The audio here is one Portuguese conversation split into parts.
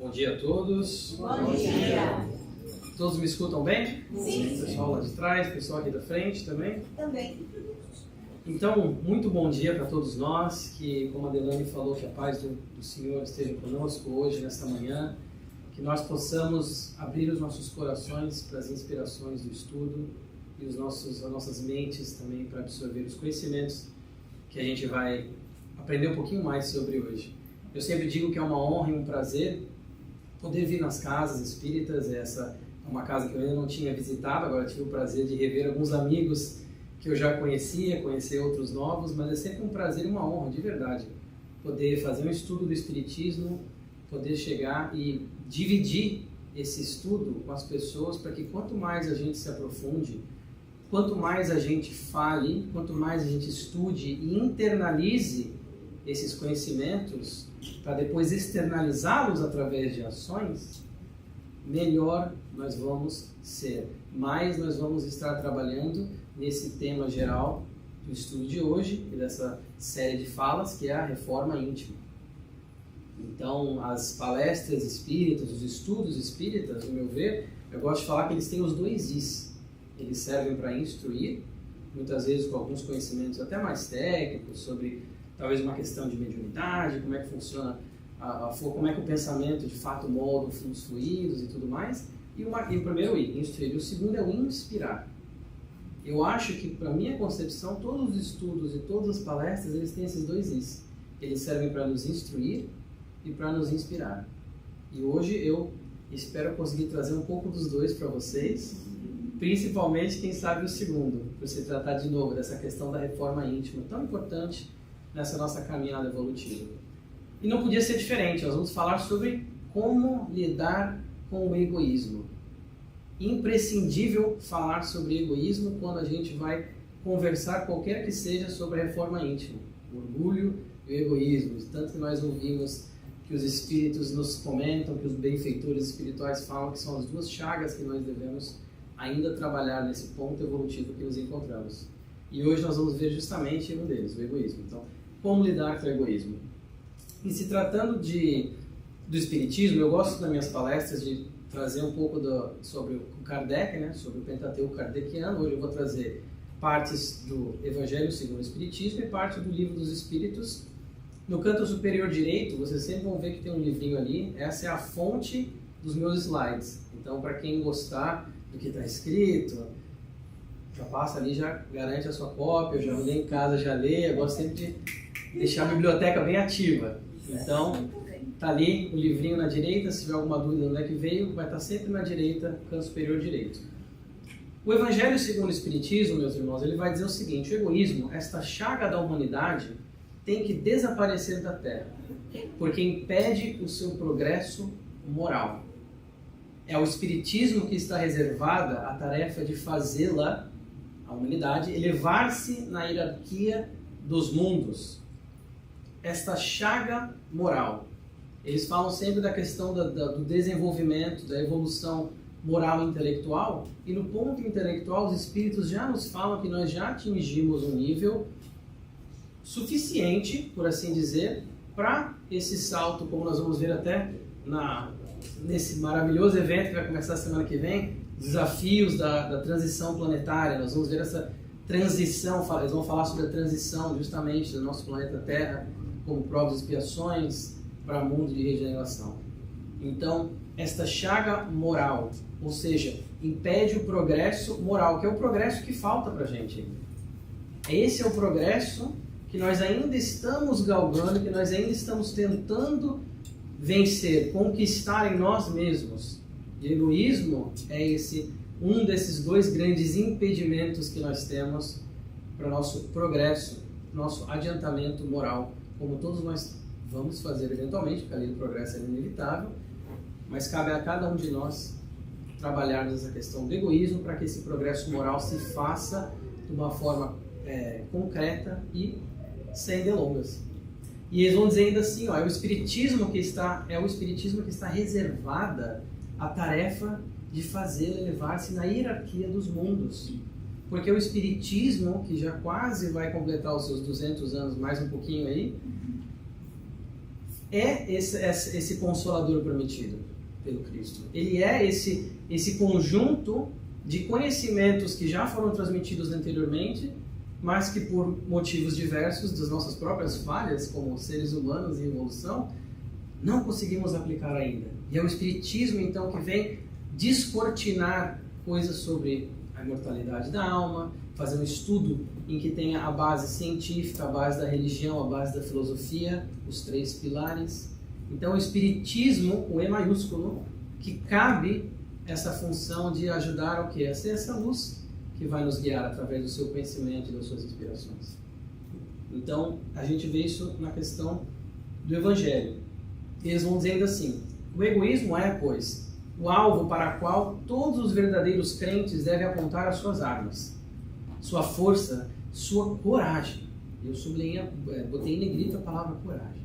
Bom dia a todos. Bom dia. Todos me escutam bem? Sim. Pessoal lá de trás, pessoal aqui da frente também? Também. Então, muito bom dia para todos nós, que, como a Delane falou, que a paz do Senhor esteja conosco hoje, nesta manhã, que nós possamos abrir os nossos corações para as inspirações do estudo e as nossas mentes também para absorver os conhecimentos que a gente vai aprender um pouquinho mais sobre hoje. Eu sempre digo que é uma honra e um prazer poder vir nas casas espíritas. Essa é uma casa que eu ainda não tinha visitado, agora tive o prazer de rever alguns amigos que eu já conhecia, conhecer outros novos, mas é sempre um prazer e uma honra, de verdade, poder fazer um estudo do Espiritismo, poder chegar e dividir esse estudo com as pessoas, para que quanto mais a gente se aprofunde, quanto mais a gente fale, quanto mais a gente estude e internalize esses conhecimentos, para depois externalizá-los através de ações, melhor nós vamos ser. Mais nós vamos estar trabalhando nesse tema geral do estudo de hoje e dessa série de falas, que é a reforma íntima. Então, as palestras espíritas, os estudos espíritas, no meu ver, eu gosto de falar que eles têm os dois Is. Eles servem para instruir, muitas vezes com alguns conhecimentos até mais técnicos, sobre talvez uma questão de mediunidade, como é que funciona, como é que o pensamento de fato molda os fluidos e tudo mais. E o primeiro I, instruir. E o segundo é o inspirar. Eu acho que, para minha concepção, todos os estudos e todas as palestras, eles têm esses dois Is. Eles servem para nos instruir e para nos inspirar. E hoje eu espero conseguir trazer um pouco dos dois para vocês, principalmente, quem sabe, o segundo, para se tratar de novo dessa questão da reforma íntima, tão importante nessa nossa caminhada evolutiva. E não podia ser diferente, nós vamos falar sobre como lidar com o egoísmo. Imprescindível falar sobre egoísmo quando a gente vai conversar qualquer que seja sobre a reforma íntima. O orgulho e o egoísmo, tanto que nós ouvimos que os espíritos nos comentam, que os benfeitores espirituais falam que são as duas chagas que nós devemos ainda trabalhar nesse ponto evolutivo que nos encontramos. E hoje nós vamos ver justamente um deles, o egoísmo. Então, como lidar com o egoísmo? E se tratando do espiritismo, eu gosto nas minhas palestras de trazer um pouco sobre o Kardec, né, sobre o Pentateuco kardeciano. Hoje eu vou trazer partes do Evangelho segundo o Espiritismo e parte do Livro dos Espíritos. No canto superior direito, vocês sempre vão ver que tem um livrinho ali. Essa é a fonte dos meus slides. Então, para quem gostar do que está escrito, já passa ali, já garante a sua cópia. Eu já vou em casa, já leio. Eu gosto sempre de deixar a biblioteca bem ativa. Então, está ali o livrinho na direita. Se tiver alguma dúvida onde é que veio, vai estar sempre na direita, canto superior direito. O Evangelho segundo o Espiritismo, meus irmãos, ele vai dizer o seguinte: o egoísmo, esta chaga da humanidade, tem que desaparecer da Terra, porque impede o seu progresso moral. É o Espiritismo que está reservada a tarefa de fazê-la, a humanidade, elevar-se na hierarquia dos mundos. Esta chaga moral. Eles falam sempre da questão do desenvolvimento, da evolução moral e intelectual, e no ponto intelectual os espíritos já nos falam que nós já atingimos um nível suficiente, por assim dizer, para esse salto, como nós vamos ver até nesse maravilhoso evento que vai começar semana que vem, desafios da transição planetária. Nós vamos ver essa transição, eles vão falar sobre a transição justamente do nosso planeta Terra, como provas e expiações para o mundo de regeneração. Então, esta chaga moral, ou seja, impede o progresso moral, que é o progresso que falta para a gente. Esse é o progresso que nós ainda estamos galgando, que nós ainda estamos tentando vencer, conquistar em nós mesmos. E egoísmo é um desses dois grandes impedimentos que nós temos para o nosso progresso, nosso adiantamento moral, como todos nós vamos fazer eventualmente, porque a lei do progresso é inevitável, mas cabe a cada um de nós trabalhar nessa questão do egoísmo para que esse progresso moral se faça de uma forma concreta e sem delongas. E eles vão dizer ainda assim, é o espiritismo que está reservada a tarefa de fazê-la elevar-se na hierarquia dos mundos. Porque o espiritismo, que já quase vai completar os seus 200 anos, mais um pouquinho aí, é esse consolador prometido pelo Cristo. Ele é esse conjunto de conhecimentos que já foram transmitidos anteriormente, mas que por motivos diversos das nossas próprias falhas como seres humanos em evolução, não conseguimos aplicar ainda. E é o Espiritismo, então, que vem descortinar coisas sobre a imortalidade da alma, fazer um estudo em que tenha a base científica, a base da religião, a base da filosofia, os 3 pilares. Então, o Espiritismo, o E maiúsculo, que cabe essa função de ajudar ao quê? A ser essa luz que vai nos guiar através do seu conhecimento e das suas inspirações. Então, a gente vê isso na questão do Evangelho. Eles vão dizendo assim: o egoísmo é, pois, o alvo para o qual todos os verdadeiros crentes devem apontar as suas armas, sua força, sua coragem. Eu sublinhei, botei em negrito a palavra coragem.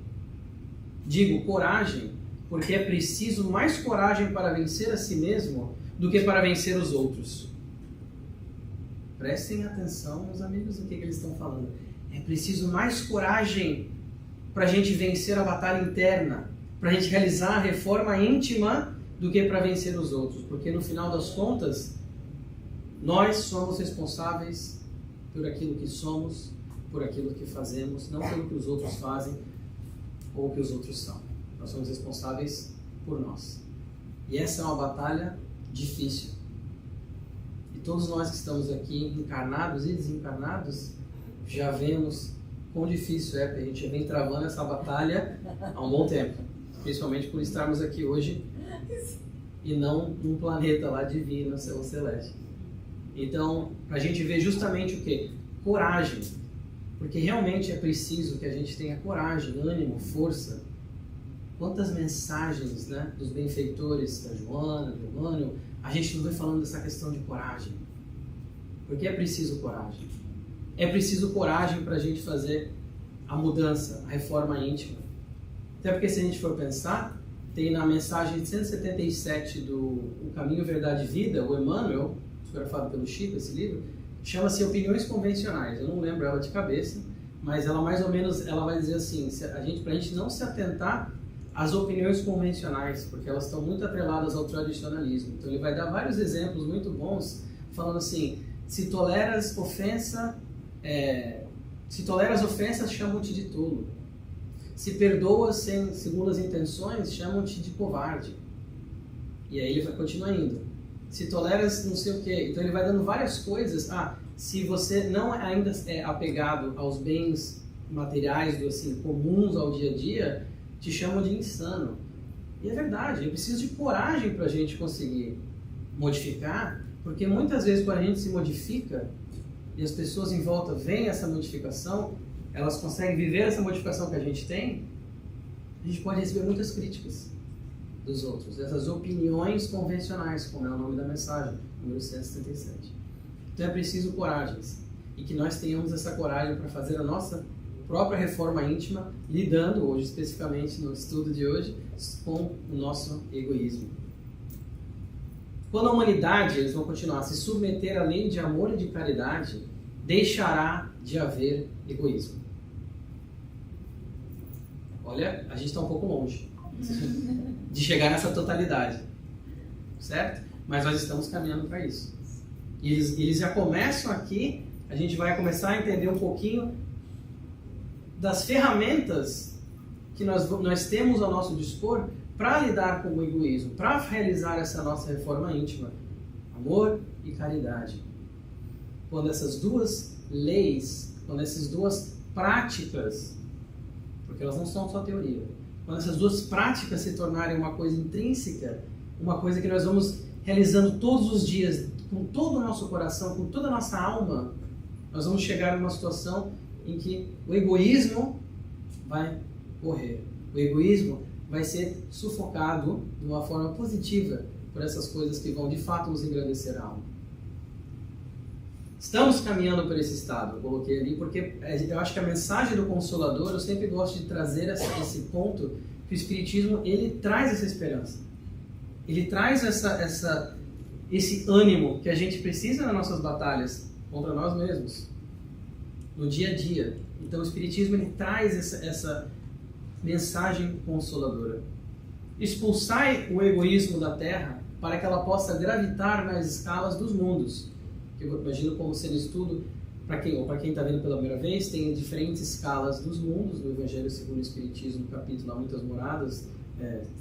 Digo coragem porque é preciso mais coragem para vencer a si mesmo do que para vencer os outros. Prestem atenção, meus amigos, no que eles estão falando. É preciso mais coragem para a gente vencer a batalha interna, para a gente realizar a reforma íntima, do que para vencer os outros. Porque no final das contas, nós somos responsáveis por aquilo que somos, por aquilo que fazemos, não pelo que os outros fazem ou o que os outros são. Nós somos responsáveis por nós. E essa é uma batalha difícil. E todos nós que estamos aqui, encarnados e desencarnados, já vemos quão difícil é, porque a gente vem travando essa batalha há um bom tempo. Principalmente por estarmos aqui hoje e não num planeta lá divino, céu celeste. Então, para a gente ver justamente o quê? Coragem. Porque realmente é preciso que a gente tenha coragem, ânimo, força. Quantas mensagens, né, dos benfeitores, da Joana, do Emmanuel, a gente não vem falando dessa questão de coragem. Porque é preciso coragem. É preciso coragem para a gente fazer a mudança, a reforma íntima. Até porque se a gente for pensar, tem na mensagem 177 do O Caminho, Verdade e Vida, o Emmanuel, fotografado pelo Chico, esse livro, chama-se Opiniões Convencionais. Eu não lembro ela de cabeça, mas ela mais ou menos ela vai dizer assim, para a gente não se atentar às opiniões convencionais, porque elas estão muito atreladas ao tradicionalismo. Então ele vai dar vários exemplos muito bons, falando assim, se toleras ofensas, chamam-te de tolo. Se perdoas sem segundas intenções, chamam-te de covarde. E aí ele vai continuar indo. Se toleras não sei o quê. Então ele vai dando várias coisas. Se você não ainda é apegado aos bens materiais, assim, comuns ao dia a dia, te chamam de insano. E é verdade, é preciso de coragem para a gente conseguir modificar, porque muitas vezes quando a gente se modifica e as pessoas em volta veem essa modificação, elas conseguem viver essa modificação que a gente tem, a gente pode receber muitas críticas dos outros, essas opiniões convencionais, como é o nome da mensagem, número 177. Então é preciso coragem, e que nós tenhamos essa coragem para fazer a nossa própria reforma íntima, lidando hoje, especificamente no estudo de hoje, com o nosso egoísmo. Quando a humanidade, eles vão continuar, se submeter à lei de amor e de caridade, deixará de haver egoísmo. Olha, a gente está um pouco longe de chegar nessa totalidade, certo? Mas nós estamos caminhando para isso. E eles já começam aqui, a gente vai começar a entender um pouquinho das ferramentas que nós temos ao nosso dispor para lidar com o egoísmo, para realizar essa nossa reforma íntima, amor e caridade. Quando essas duas leis, quando essas duas práticas, porque elas não são só teoria, quando essas duas práticas se tornarem uma coisa intrínseca, uma coisa que nós vamos realizando todos os dias, com todo o nosso coração, com toda a nossa alma, nós vamos chegar numa situação em que o egoísmo vai morrer. O egoísmo vai ser sufocado de uma forma positiva por essas coisas que vão de fato nos engrandecer a alma. Estamos caminhando por esse estado, eu coloquei ali, porque eu acho que a mensagem do Consolador, eu sempre gosto de trazer esse ponto, que o Espiritismo, ele traz essa esperança. Ele traz esse ânimo que a gente precisa nas nossas batalhas contra nós mesmos, no dia a dia. Então o Espiritismo, ele traz mensagem consoladora. Expulsai o egoísmo da terra para que ela possa gravitar nas escalas dos mundos. Eu imagino como sendo estudo, para quem está vendo pela primeira vez, tem diferentes escalas dos mundos, no Evangelho segundo o Espiritismo, no capítulo Há Muitas Moradas,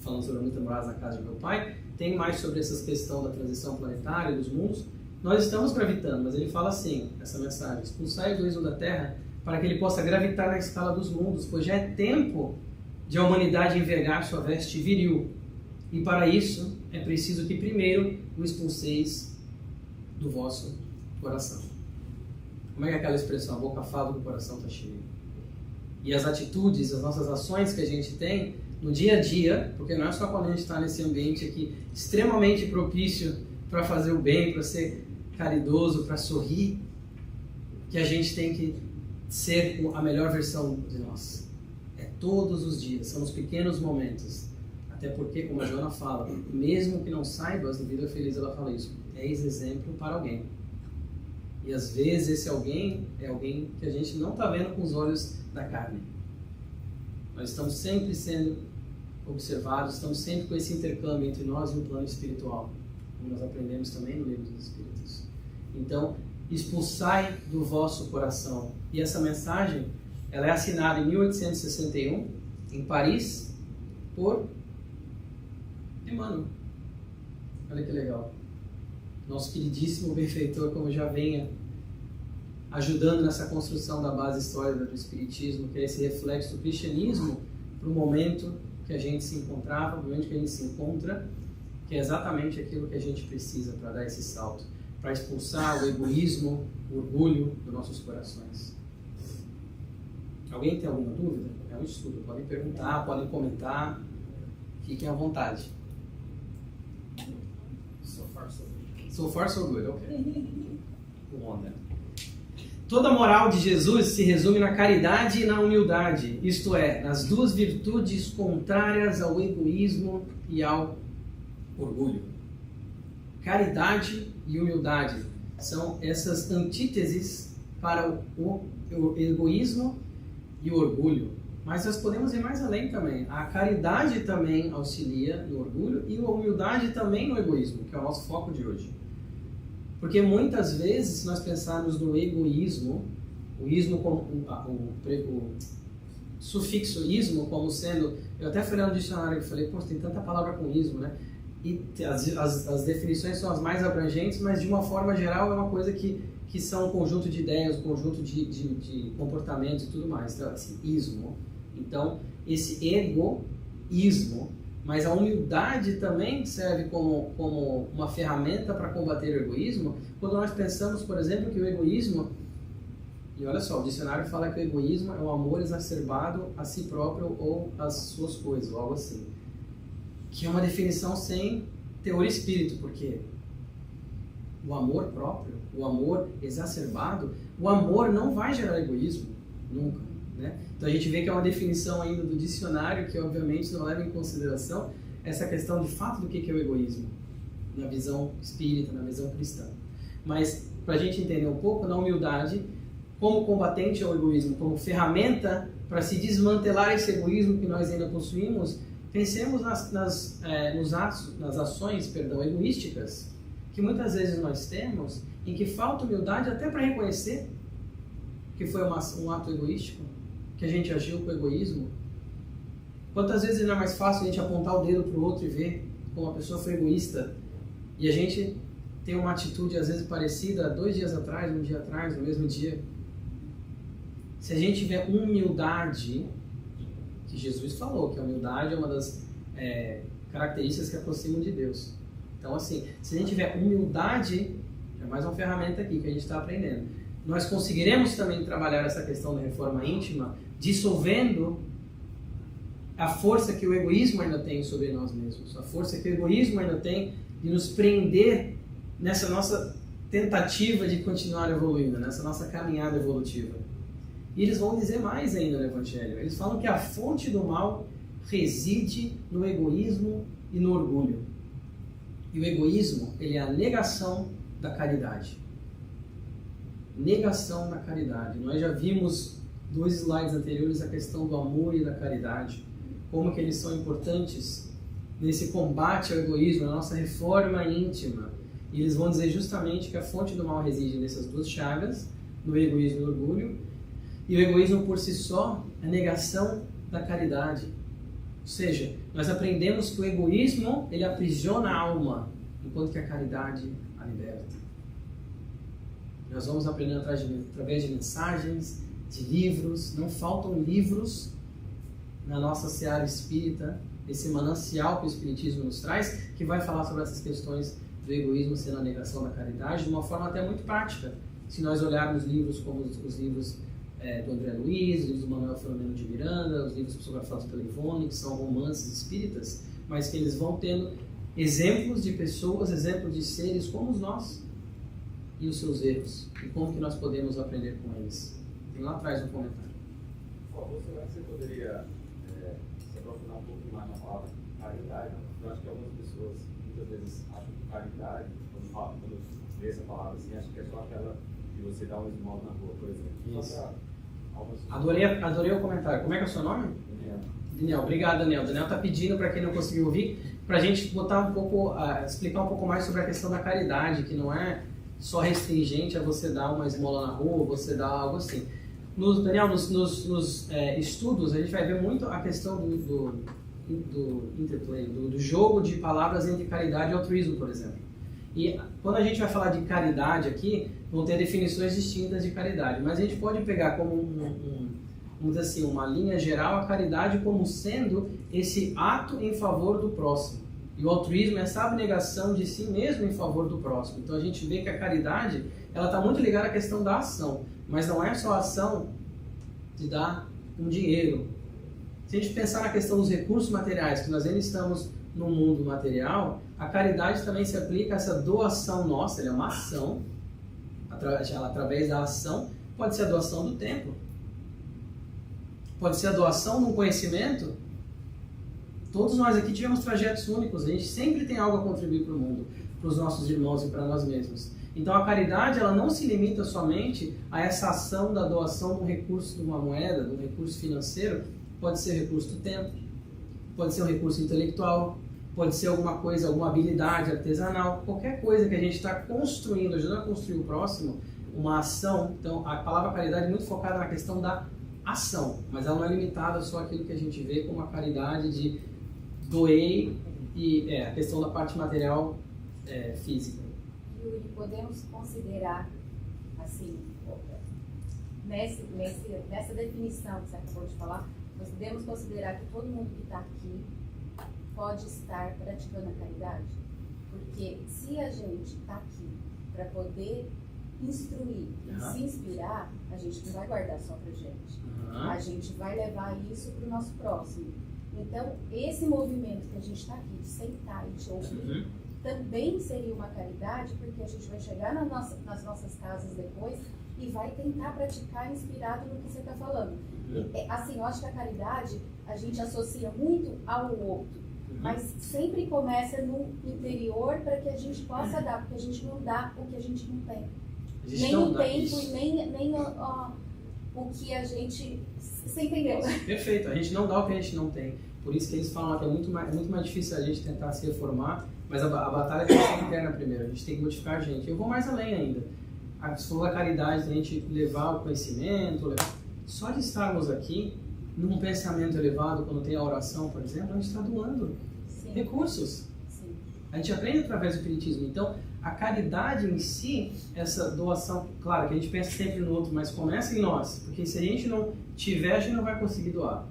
falando sobre muitas moradas na casa de meu pai, tem mais sobre essa questão da transição planetária, dos mundos. Nós estamos gravitando, mas ele fala assim, essa mensagem: expulsai o egoísmo da terra para que ele possa gravitar na escala dos mundos, pois já é tempo de a humanidade envergar sua veste viril. E para isso é preciso que primeiro o expulseis do vosso coração. Como é que é aquela expressão? A boca fala do coração está cheio. E as atitudes, as nossas ações que a gente tem no dia a dia, porque não é só quando a gente está nesse ambiente aqui extremamente propício para fazer o bem, para ser caridoso, para sorrir, que a gente tem que ser a melhor versão de nós. É todos os dias, são os pequenos momentos. Até porque, como a Joana fala, mesmo que não saibas, no Vida Feliz ela fala isso, és exemplo para alguém. E às vezes esse alguém é alguém que a gente não está vendo com os olhos da carne. Nós estamos sempre sendo observados, estamos sempre com esse intercâmbio entre nós e o plano espiritual, como nós aprendemos também no Livro dos Espíritos. Então, expulsai do vosso coração. E essa mensagem, ela é assinada em 1861, em Paris, por Emmanuel. Olha que legal. Nosso queridíssimo benfeitor, como já venha ajudando nessa construção da base histórica do Espiritismo, que é esse reflexo do cristianismo para o momento que a gente se encontrava, para o momento que a gente se encontra, que é exatamente aquilo que a gente precisa para dar esse salto, para expulsar o egoísmo, o orgulho dos nossos corações. Alguém tem alguma dúvida? É um estudo, podem perguntar, podem comentar, fiquem à vontade. So far, so good, ok. Onda. Toda a moral de Jesus se resume na caridade e na humildade, isto é, nas duas virtudes contrárias ao egoísmo e ao orgulho. Caridade e humildade são essas antíteses para o egoísmo e o orgulho. Mas nós podemos ir mais além também. A caridade também auxilia no orgulho e a humildade também no egoísmo, que é o nosso foco de hoje. Porque muitas vezes, se nós pensarmos no egoísmo, o ismo como o sufixo ismo como sendo... Eu até fui lá no dicionário e falei, pô, tem tanta palavra com ismo, né? E as definições são as mais abrangentes, mas de uma forma geral é uma coisa que são um conjunto de ideias, um conjunto de comportamentos e tudo mais. Então, assim, ismo. Então, esse egoísmo, mas a humildade também serve como uma ferramenta para combater o egoísmo, quando nós pensamos, por exemplo, que o egoísmo, e olha só, o dicionário fala que o egoísmo é um amor exacerbado a si próprio ou às suas coisas, ou algo assim. Que é uma definição sem teor espírito, porque o amor próprio, o amor exacerbado, o amor não vai gerar egoísmo, nunca, né? Então a gente vê que é uma definição ainda do dicionário que obviamente não leva em consideração essa questão de fato do que é o egoísmo, na visão espírita, na visão cristã. Mas para a gente entender um pouco, na humildade, como combatente ao egoísmo, como ferramenta para se desmantelar esse egoísmo que nós ainda possuímos, pensemos nas ações egoísticas que muitas vezes nós temos, em que falta humildade até para reconhecer que foi um ato egoístico, que a gente agiu com egoísmo. Quantas vezes não é mais fácil a gente apontar o dedo para o outro e ver como a pessoa foi egoísta, e a gente tem uma atitude às vezes parecida 2 dias atrás, 1 dia atrás, no mesmo dia. Se a gente tiver humildade, que Jesus falou, que a humildade é uma das características que aproximam de Deus. Então, assim, se a gente tiver humildade, é mais uma ferramenta aqui que a gente está aprendendo. Nós conseguiremos também trabalhar essa questão da reforma íntima, dissolvendo a força que o egoísmo ainda tem sobre nós mesmos, a força que o egoísmo ainda tem de nos prender nessa nossa tentativa de continuar evoluindo, nessa nossa caminhada evolutiva. E eles vão dizer mais ainda no Evangelho. Eles falam que a fonte do mal reside no egoísmo e no orgulho. E o egoísmo, ele é a negação da caridade. Negação da caridade. Nós já vimos 2 slides anteriores a questão do amor e da caridade. como que eles são importantes nesse combate ao egoísmo, na nossa reforma íntima. E eles vão dizer justamente que a fonte do mal reside nessas duas chagas, no egoísmo e no orgulho. E o egoísmo por si só é a negação da caridade. Ou seja, nós aprendemos que o egoísmo ele aprisiona a alma, enquanto que a caridade a liberta. Nós vamos aprendendo através de mensagens, de livros. Não faltam livros na nossa seara espírita, esse manancial que o Espiritismo nos traz, que vai falar sobre essas questões do egoísmo sendo a negação da caridade de uma forma até muito prática. Se nós olharmos livros como os livros do André Luiz, os livros do Manuel Filomeno de Miranda, os livros psicografados pela Ivone, que são romances espíritas, mas que eles vão tendo exemplos de pessoas, exemplos de seres como nós e os seus erros, e como que nós podemos aprender com eles. Tem lá atrás um comentário. Por favor, será que você poderia se aprofundar um pouco mais na palavra caridade? Eu acho que algumas pessoas muitas vezes acham que caridade, quando vê essa palavra assim, acham que é só aquela de você dar uma esmola na rua, por exemplo. Isso. Adorei o comentário. Como é que é o seu nome? Daniel. Obrigado, Daniel. Daniel está pedindo, para quem não conseguiu ouvir, para a gente botar um pouco, explicar um pouco mais sobre a questão da caridade, que não é só restringente a você dar uma esmola na rua, você dar algo assim. Daniel, nos estudos, a gente vai ver muito a questão do interplay, do jogo de palavras entre caridade e altruísmo, por exemplo. E quando a gente vai falar de caridade aqui, vão ter definições distintas de caridade, mas a gente pode pegar como vamos dizer assim, uma linha geral a caridade como sendo esse ato em favor do próximo. E o altruísmo é essa abnegação de si mesmo em favor do próximo. Então a gente vê que a caridade ela está muito ligada à questão da ação, mas não é só a ação de dar um dinheiro. Se a gente pensar na questão dos recursos materiais, que nós ainda estamos no mundo material, a caridade também se aplica a essa doação nossa, ela é uma ação, através da ação, pode ser a doação do tempo, pode ser a doação de um conhecimento. Todos nós aqui tivemos trajetos únicos, a gente sempre tem algo a contribuir para o mundo, para os nossos irmãos e para nós mesmos. Então a caridade ela não se limita somente a essa ação da doação de um recurso, de uma moeda, de um recurso financeiro, pode ser recurso do tempo, pode ser um recurso intelectual, pode ser alguma coisa, alguma habilidade artesanal, qualquer coisa que a gente está construindo, ajudando a construir o próximo, uma ação. Então a palavra caridade é muito focada na questão da ação, mas ela não é limitada só àquilo que a gente vê como a caridade de doei e a questão da parte material física. Yuri, podemos considerar, assim, nessa definição que você acabou de falar, nós podemos considerar que todo mundo que está aqui pode estar praticando a caridade? Porque se a gente está aqui para poder instruir e se inspirar, a gente não vai guardar só para a gente. A gente vai levar isso para o nosso próximo. Então, esse movimento que a gente está aqui, de sentar e de ouvir, também seria uma caridade, porque a gente vai chegar nas nossas casas depois e vai tentar praticar inspirado no que você está falando. Assim, eu acho que a caridade, a gente associa muito ao outro, mas sempre começa no interior para que a gente possa dar, porque a gente não dá o que a gente não tem. Nem o tempo e nem o que a gente... Você entendeu? Perfeito, a gente não dá o que a gente não tem. Por isso que eles falam que é muito mais difícil a gente tentar se reformar, mas a batalha tem que ser interna primeiro, a gente tem que modificar a gente. Eu vou mais além ainda. Se for a caridade, a gente levar o conhecimento, só de estarmos aqui, num pensamento elevado, quando tem a oração, por exemplo, a gente está doando recursos. Sim. A gente aprende através do espiritismo. Então, a caridade em si, essa doação, claro que a gente pensa sempre no outro, mas começa em nós, porque se a gente não tiver, a gente não vai conseguir doar.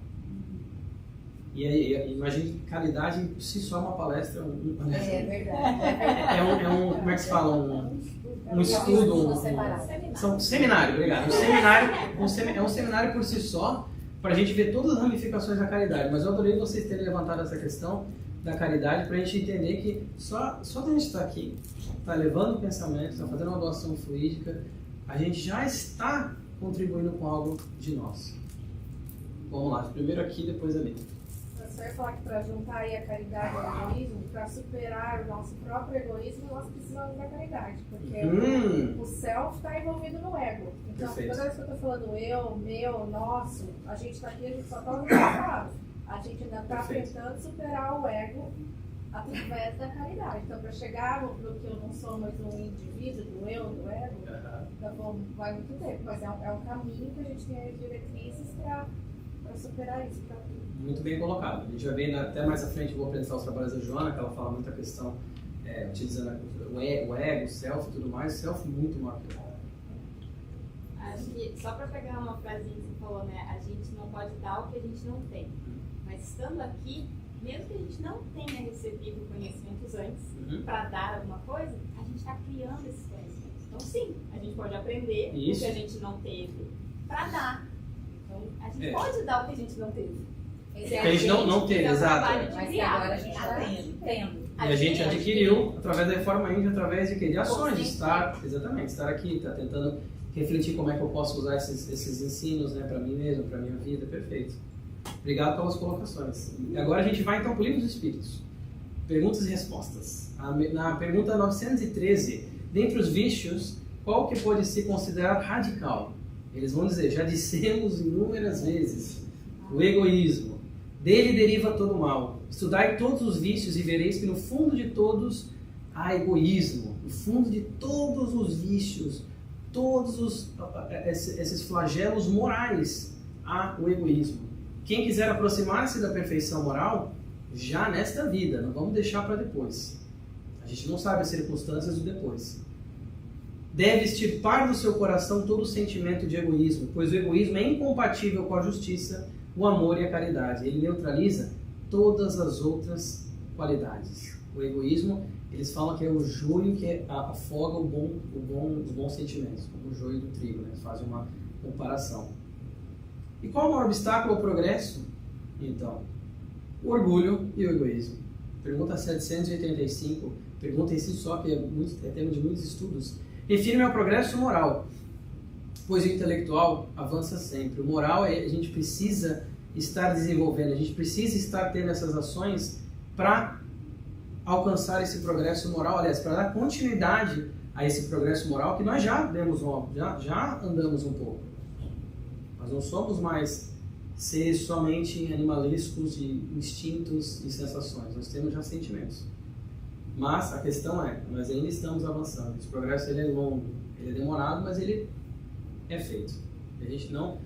E aí, imagine que caridade em si só é uma palestra. É verdade. Como é que se fala? Um estudo. Um seminário, obrigado. É um seminário por si só, para a gente ver todas as ramificações da caridade. Mas eu adorei vocês terem levantado essa questão da caridade, para a gente entender que só de a gente estar aqui, está levando o pensamento, está fazendo uma doação fluídica, a gente já está contribuindo com algo de nós. Vamos lá, primeiro aqui, depois ali. Você vai falar que para juntar aí a caridade e o egoísmo, para superar o nosso próprio egoísmo, nós precisamos da caridade, porque o self está envolvido no ego. Então, toda vez que eu estou falando eu, meu, nosso, a gente está aqui, a gente só está no passado. A gente ainda está Perfeito. tentando superar o ego através da caridade. Então, para chegar no que eu não sou mais um indivíduo, do eu, do ego, vai muito tempo. Mas é um caminho que a gente tem as diretrizes para superar isso. Muito bem colocado. A gente vai ver até mais à frente, eu vou apresentar os trabalhos da Joana, que ela fala muito a questão, utilizando o ego, o self e tudo mais. O self muito maior que o ego. Acho que, só para pegar uma frasinha que você falou, né? A gente não pode dar o que a gente não tem. Mas estando aqui, mesmo que a gente não tenha recebido conhecimentos antes, para dar alguma coisa, a gente está criando esses conhecimentos. Então, sim, a gente pode aprender o que a gente não teve para dar. Então, a gente pode dar o que a gente não teve. Que a gente não teve, exato. Mas que agora a gente está tendo. E a gente adquiriu através da Reforma Índia, através de quê? De ações, de estar aqui, estar tentando refletir como é que eu posso usar esses ensinos, né, para mim mesmo, para minha vida. Perfeito. Obrigado pelas colocações. E agora a gente vai então para o Livro dos Espíritos. Perguntas e respostas. Na pergunta 913, dentre os vícios, qual que pode ser considerado radical? Eles vão dizer, já dissemos inúmeras vezes, o egoísmo. Dele deriva todo o mal. Estudai todos os vícios e vereis que no fundo de todos há egoísmo. No fundo de todos os vícios, todos esses flagelos morais, há o egoísmo. Quem quiser aproximar-se da perfeição moral, já nesta vida, não vamos deixar para depois. A gente não sabe as circunstâncias do depois. Deve extirpar do seu coração todo o sentimento de egoísmo, pois o egoísmo é incompatível com a justiça, o amor e a caridade. Ele neutraliza todas as outras qualidades. O egoísmo, eles falam que é o joio que afoga os bons sentimentos, como o joio do trigo, né? Eles fazem uma comparação. E qual é o maior obstáculo ao progresso? Então, o orgulho e o egoísmo. Pergunta 785, pergunta em si só, que é tema de muitos estudos. Refirme ao progresso moral, pois o intelectual avança sempre. O moral, a gente precisa estar desenvolvendo, a gente precisa estar tendo essas ações para alcançar esse progresso moral, aliás, para dar continuidade a esse progresso moral que nós já andamos um pouco. Nós não somos mais seres somente animalescos de instintos e sensações, nós temos já sentimentos. Mas a questão é, nós ainda estamos avançando. Esse progresso ele é longo, ele é demorado, mas ele é feito. A gente não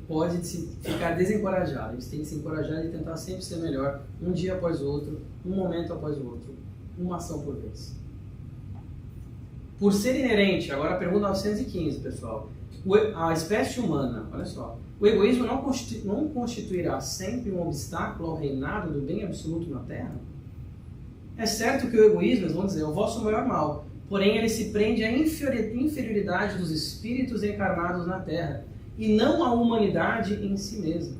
pode ficar desencorajado, a gente tem que se encorajar e tentar sempre ser melhor, um dia após o outro, um momento após o outro, uma ação por vez. Por ser inerente, agora a pergunta 915, pessoal, a espécie humana, olha só, o egoísmo não constituirá sempre um obstáculo ao reinado do bem absoluto na Terra? É certo que o egoísmo, eles vão dizer, é o vosso maior mal, porém ele se prende à inferioridade dos espíritos encarnados na Terra, e não à humanidade em si mesma.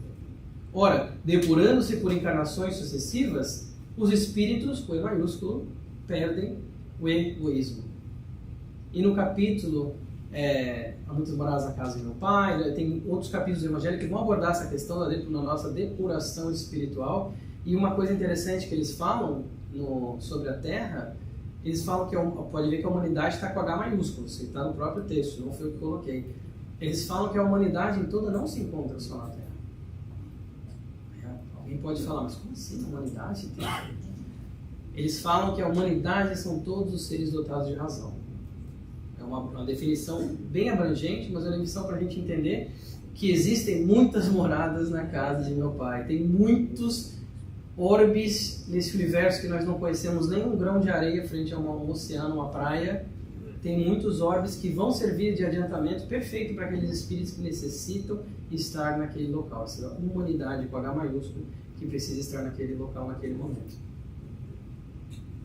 Ora, depurando-se por encarnações sucessivas, os espíritos, com E maiúsculo, perdem o egoísmo. E no capítulo Há Muitas Moradas na Casa de Meu Pai, tem outros capítulos do Evangelho que vão abordar essa questão da nossa depuração espiritual. E uma coisa interessante que eles falam sobre a Terra, eles falam que pode ver que a humanidade está com H maiúsculo, isso está no próprio texto, não foi o que coloquei. Eles falam que a humanidade em toda não se encontra só na Terra. Alguém pode falar, mas como assim a humanidade? Eles falam que a humanidade são todos os seres dotados de razão. É uma definição bem abrangente, mas é uma definição para a gente entender que existem muitas moradas na casa de meu pai. Tem muitos orbes nesse universo que nós não conhecemos nem um grão de areia frente a um oceano, uma praia. Tem muitos orbes que vão servir de adiantamento perfeito para aqueles espíritos que necessitam estar naquele local. Essa é a humanidade com H maiúsculo que precisa estar naquele local, naquele momento.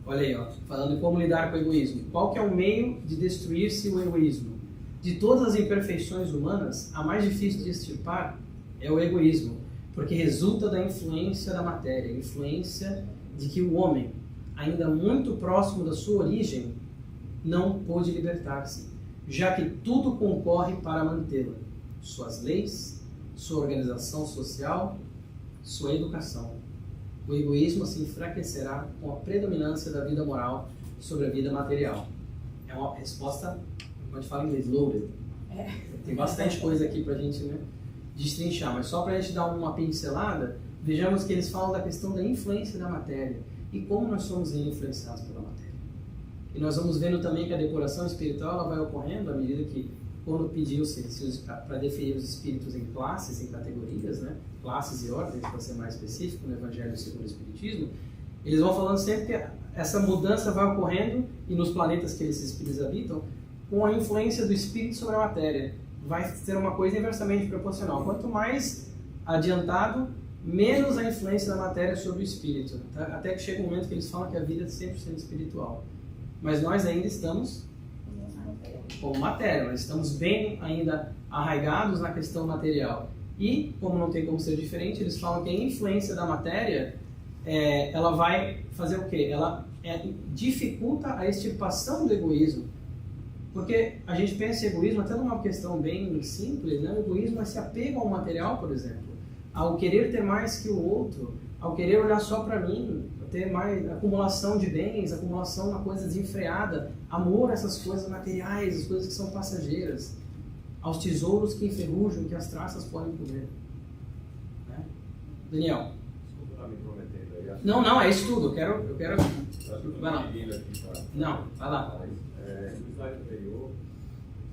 Olha aí, falando de como lidar com o egoísmo. Qual que é o meio de destruir-se o egoísmo? De todas as imperfeições humanas, a mais difícil de extirpar é o egoísmo, porque resulta da influência da matéria, a influência de que o homem, ainda muito próximo da sua origem, não pôde libertar-se, já que tudo concorre para mantê-la. Suas leis, sua organização social, sua educação. O egoísmo se enfraquecerá com a predominância da vida moral sobre a vida material. É uma resposta, como a gente fala em inglês, loaded. Tem bastante coisa aqui para a gente destrinchar, mas só para a gente dar uma pincelada, vejamos que eles falam da questão da influência da matéria e como nós somos influenciados pela matéria. E nós vamos vendo também que a depuração espiritual ela vai ocorrendo à medida que, quando pediu-se para definir os espíritos em classes, em categorias, né? Classes e ordens, para ser mais específico, no Evangelho segundo o Espiritismo, eles vão falando sempre que essa mudança vai ocorrendo e nos planetas que esses espíritos habitam, com a influência do espírito sobre a matéria. Vai ser uma coisa inversamente proporcional. Quanto mais adiantado, menos a influência da matéria sobre o espírito. Tá? Até que chega um momento que eles falam que a vida é 100% espiritual. Mas nós ainda estamos como matéria, nós estamos bem ainda arraigados na questão material. E, como não tem como ser diferente, eles falam que a influência da matéria, ela vai fazer o quê? Ela dificulta a extirpação do egoísmo. Porque a gente pensa em egoísmo até numa questão bem simples, né? O egoísmo é esse apego ao material, por exemplo, ao querer ter mais que o outro, ao querer olhar só para mim, ter mais acumulação de bens, acumulação uma coisa desenfreada, amor a essas coisas materiais, as coisas que são passageiras, aos tesouros que enferrujam, que as traças podem comer. Né? Daniel? Desculpa estar me prometendo aí. Não, é isso tudo. Eu quero... Vai lá. Não, vai lá. No slide anterior,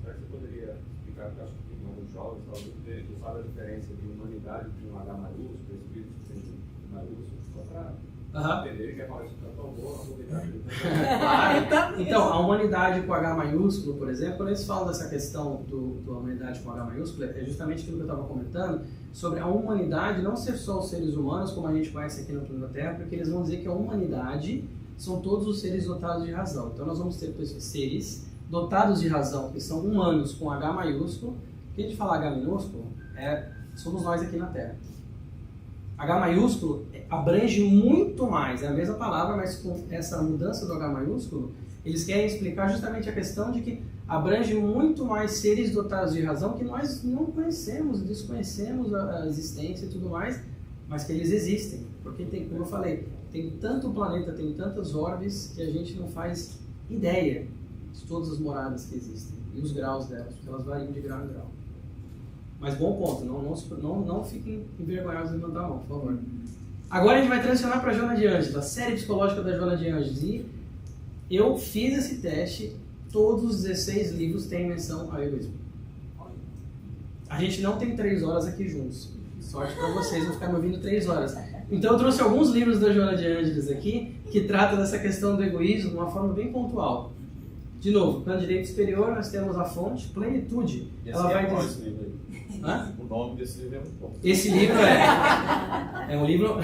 será que você poderia explicar, porque acho que tem alguns jovens, talvez não sabe a diferença de humanidade de um H maiúsculo, espírito sem maiúsculo, só para entender que a palavra está tão boa, a humanidade. Claro. Então, a humanidade com H maiúsculo, por exemplo, quando eles falam dessa questão da humanidade com H maiúsculo, é justamente aquilo que eu estava comentando, sobre a humanidade não ser só os seres humanos, como a gente conhece aqui no planeta Terra, porque eles vão dizer que a humanidade são todos os seres dotados de razão. Então nós vamos ter seres dotados de razão, que são humanos com H maiúsculo. Quando a gente fala H minúsculo, somos nós aqui na Terra. H maiúsculo abrange muito mais, é a mesma palavra, mas com essa mudança do H maiúsculo, eles querem explicar justamente a questão de que abrange muito mais seres dotados de razão que nós não conhecemos, desconhecemos a existência e tudo mais, mas que eles existem. Porque tem, como eu falei, tem tanto planeta, tem tantas orbes que a gente não faz ideia de todas as moradas que existem e os graus delas, porque elas variam de grau em grau. Mas bom ponto, não fiquem envergonhados de levantar a mão, por favor. Agora a gente vai transicionar para a Joana de Ângeles, a série psicológica da Joana de Ângeles. E eu fiz esse teste, todos os 16 livros têm menção ao egoísmo. A gente não tem 3 horas aqui juntos. Sorte para vocês não ficarem me ouvindo 3 horas. Então eu trouxe alguns livros da Joana de Ângeles aqui, que tratam dessa questão do egoísmo de uma forma bem pontual. De novo, plano de direito superior, nós temos a fonte, plenitude. Ela vai dizer... O nome desse livro é muito bom. Esse livro é um livro...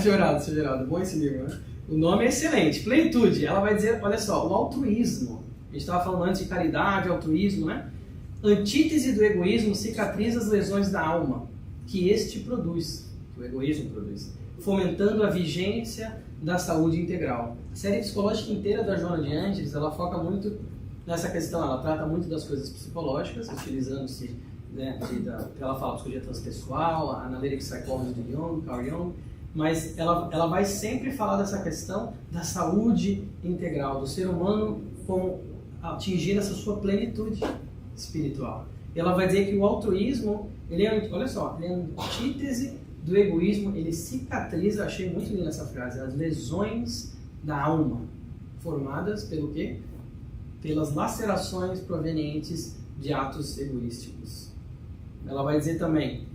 Seu Geraldo, bom esse livro, né? O nome é excelente, plenitude. Ela vai dizer, olha só, o altruísmo. A gente estava falando antes de caridade, altruísmo, né? Antítese do egoísmo cicatriza as lesões da alma, que este produz, que o egoísmo produz, fomentando a vigência da saúde integral. A série psicológica inteira da Joana de Ângeles, ela foca muito nessa questão, ela trata muito das coisas psicológicas, utilizando-se, né, ela fala psicologia transpessoal, a Analytic Psychology de Jung, Carl Jung, mas ela vai sempre falar dessa questão da saúde integral, do ser humano como atingir essa sua plenitude espiritual. Ela vai dizer que o altruísmo, olha só, ele é antítese do egoísmo, ele cicatriza, achei muito linda essa frase, as lesões da alma, formadas pelo quê? Pelas lacerações provenientes de atos egoísticos. Ela vai dizer também,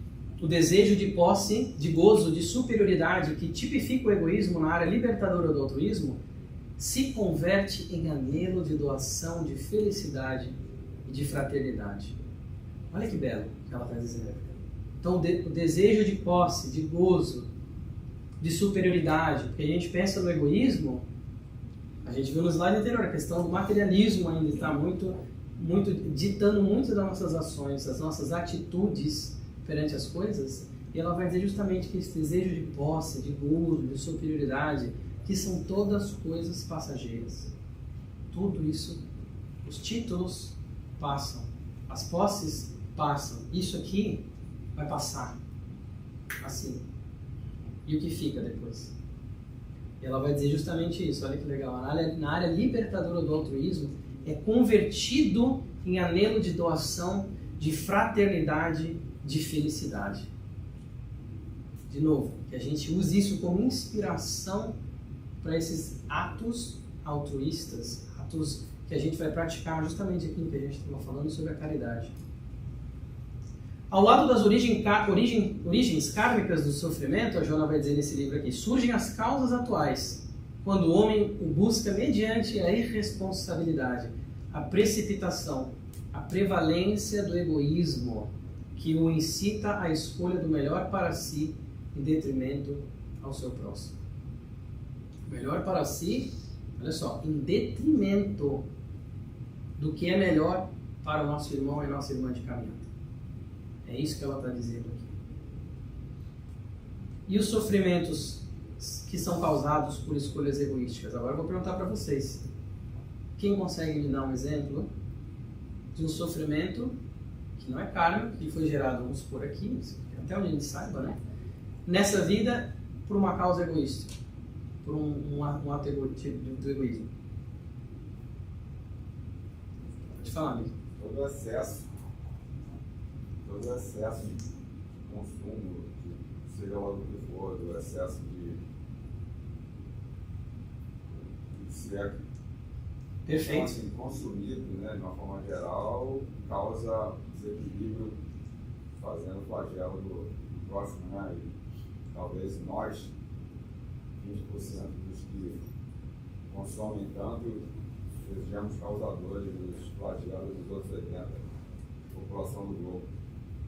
o desejo de posse, de gozo, de superioridade que tipifica o egoísmo na área libertadora do altruísmo, se converte em anelo de doação, de felicidade e de fraternidade. Olha que belo que ela está dizendo. Então, o desejo de posse, de gozo, de superioridade, porque a gente pensa no egoísmo, a gente viu no slide anterior, a questão do materialismo ainda está ditando muito das nossas ações, das nossas atitudes perante as coisas, e ela vai dizer justamente que esse desejo de posse, de gozo, de superioridade, que são todas coisas passageiras. Tudo isso, os títulos passam, as posses passam, isso aqui vai passar, assim. E o que fica depois? E ela vai dizer justamente isso, olha que legal, na área libertadora do altruísmo, é convertido em anelo de doação, de fraternidade, de felicidade. de novo, que a gente use isso como inspiração para esses atos altruístas, atos que a gente vai praticar justamente aquilo que a gente estava falando sobre a caridade. Ao lado das origens kármicas do sofrimento, a Joana vai dizer nesse livro aqui, surgem as causas atuais, quando o homem o busca mediante a irresponsabilidade, a precipitação, a prevalência do egoísmo, que o incita à escolha do melhor para si em detrimento ao seu próximo. Melhor para si, olha só, em detrimento do que é melhor para o nosso irmão e nossa irmã de caminhada. É isso que ela está dizendo aqui. E os sofrimentos que são causados por escolhas egoísticas? Agora eu vou perguntar para vocês. Quem consegue me dar um exemplo de um sofrimento que não é kármico, que foi gerado, vamos supor aqui, até onde a gente saiba, né? Nessa vida, por uma causa egoísta, por um ato do egoísmo. Pode falar, amigo. Todo excesso de consumo, seja lá do que for, do excesso de ser Perfeito. assim, consumido, né, de uma forma geral, causa desequilíbrio, fazendo flagelo do próximo, né? E talvez nós, 20% dos que consomem tanto, sejamos causadores dos flagelos dos outros 80%, população do globo.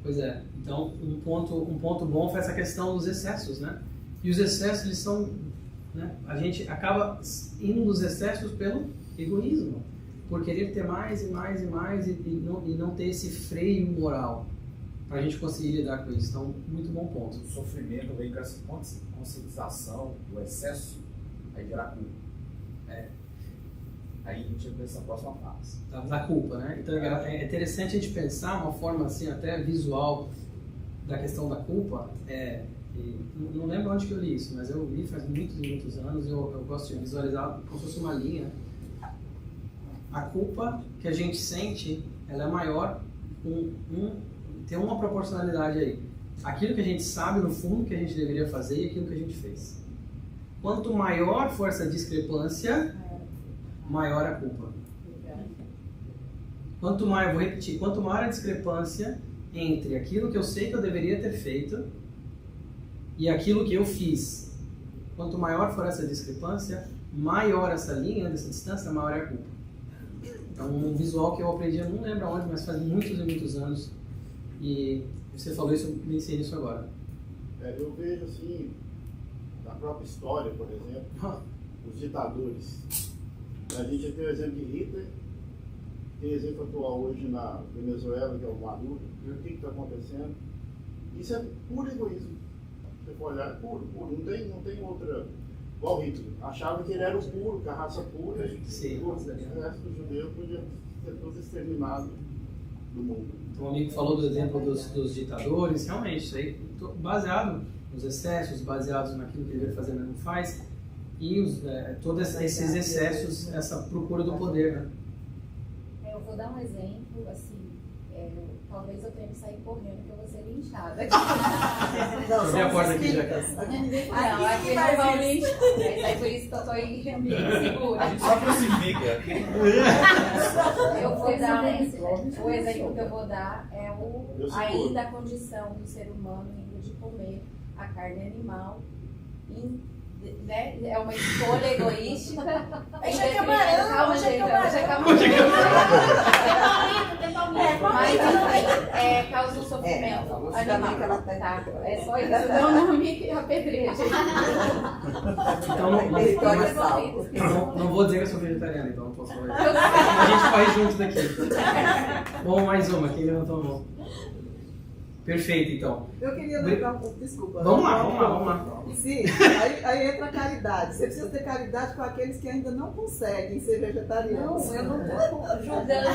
Pois é. Então, um ponto bom foi essa questão dos excessos, né? E os excessos, eles são... né? A gente acaba indo nos excessos pelo egoísmo, por querer ter mais e mais e mais e não ter esse freio moral para a gente conseguir lidar com isso. Então, muito bom ponto. O sofrimento vem com essa conscientização do excesso, aí gera culpa. Aí a gente pensa na próxima fase. Da culpa, né? Então, é interessante a gente pensar uma forma assim, até visual da questão da culpa. Não lembro onde que eu li isso, mas eu li faz muitos e muitos anos. Eu gosto de visualizar como se fosse uma linha. A culpa que a gente sente, ela é maior, tem uma proporcionalidade aí. Aquilo que a gente sabe no fundo que a gente deveria fazer e aquilo que a gente fez. Quanto maior for essa discrepância, maior a culpa. Vou repetir, quanto maior a discrepância entre aquilo que eu sei que eu deveria ter feito e aquilo que eu fiz, quanto maior for essa discrepância, maior essa linha, essa distância, maior é a culpa. Então, um visual que eu aprendi, eu não lembro aonde, mas faz muitos e muitos anos, e você falou isso, eu pensei nisso agora. Eu vejo assim, na própria história, por exemplo, os ditadores. A gente tem o exemplo de Hitler, tem exemplo atual hoje na Venezuela, que é o Maduro. E o que está acontecendo? Isso é puro egoísmo. Você for olhar, é puro. Não tem outra. Igual Hitler. Achava que ele era o puro, que a raça pura, e o resto judeu podia ser todo exterminado do mundo. Um amigo falou do exemplo dos ditadores, realmente, isso aí baseado nos excessos, baseados naquilo que ele deveria fazer, mas não faz. E todos esses excessos, essa procura do poder, né? Eu vou dar um exemplo, assim, talvez eu tenha que sair correndo que eu vou ser linchada. Você a porta aqui já. Não, aqui não vão linchar. É por isso que eu tô em segura. A gente só crucifica. Eu vou dar o exemplo que eu vou dar é ainda a condição do ser humano indo de comer a carne animal né? É uma escolha egoística. Hoje é camarão, Mas enfim, causa um sofrimento animal. Tá? É só isso, não me apedreja. Então não vou dizer que eu sou vegetariano, então não posso falar isso. A gente faz junto daqui. Bom, mais uma, quem levantou a mão? Perfeito, então. Eu queria lembrar um pouco, desculpa. Vamos lá. Sim, aí entra a caridade. Você precisa ter caridade com aqueles que ainda não conseguem ser vegetarianos. Não, eu não estou julgando.